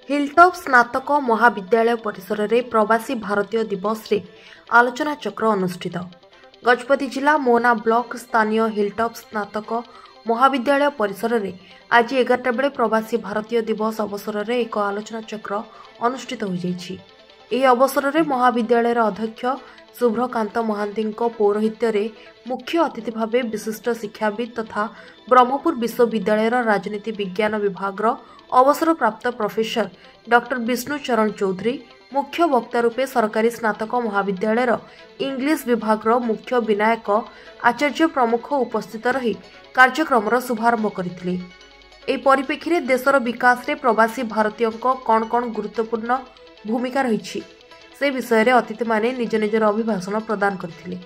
Hilltop स्नातक महाविद्यालय परिसर में प्रवासी भारतीय दिवस रे आलोचना चक्र अनुष्ठित। गजपति जिला मोहना ब्लॉक स्थानीय हिलटॉप स्नातक महाविद्यालय परिसर में आज 11टा बेले प्रवासी भारतीय दिवस अवसर में एक आलोचना चक्र अनुष्ठित हो जाइछि। ଏହି ଅବସରରେ ମହାବିଦ୍ୟାଳୟର ଅଧ୍ୟକ୍ଷ ଶୁଭ୍ରକାନ୍ତ ମହାନ୍ତିଙ୍କ ପୌରୋହିତ୍ୟରେ ମୁଖ୍ୟ ଅତିଥି ଭାବେ ବିଶିଷ୍ଟ ଶିକ୍ଷାବିତ୍ ତଥା ବ୍ରହ୍ମପୁର ବିଶ୍ୱବିଦ୍ୟାଳୟର ରାଜନୀତି ବିଜ୍ଞାନ ବିଭାଗର ଅବସରପ୍ରାପ୍ତ ପ୍ରଫେସର ଡକ୍ଟର ବିଷ୍ଣୁ ଚରଣ ଚୌଧୁରୀ, ମୁଖ୍ୟ ବକ୍ତା ରୂପେ ସରକାରୀ ସ୍ନାତକ ମହାବିଦ୍ୟାଳୟର ଇଂଲିଶ ବିଭାଗର ମୁଖ୍ୟ ବିନାୟକ ଆଚାର୍ଯ୍ୟ ପ୍ରମୁଖ ଉପସ୍ଥିତ ରହି କାର୍ଯ୍ୟକ୍ରମର ଶୁଭାରମ୍ଭ କରିଥିଲେ। ଏହି ପରିପ୍ରେକ୍ଷୀରେ ଦେଶର ବିକାଶରେ ପ୍ରବାସୀ ଭାରତୀୟଙ୍କ କ'ଣ ଗୁରୁତ୍ୱପୂର୍ଣ୍ଣ भूमिका रही से विषय रे अतिथि माने निज निजर अभिभाषण प्रदान करथिले।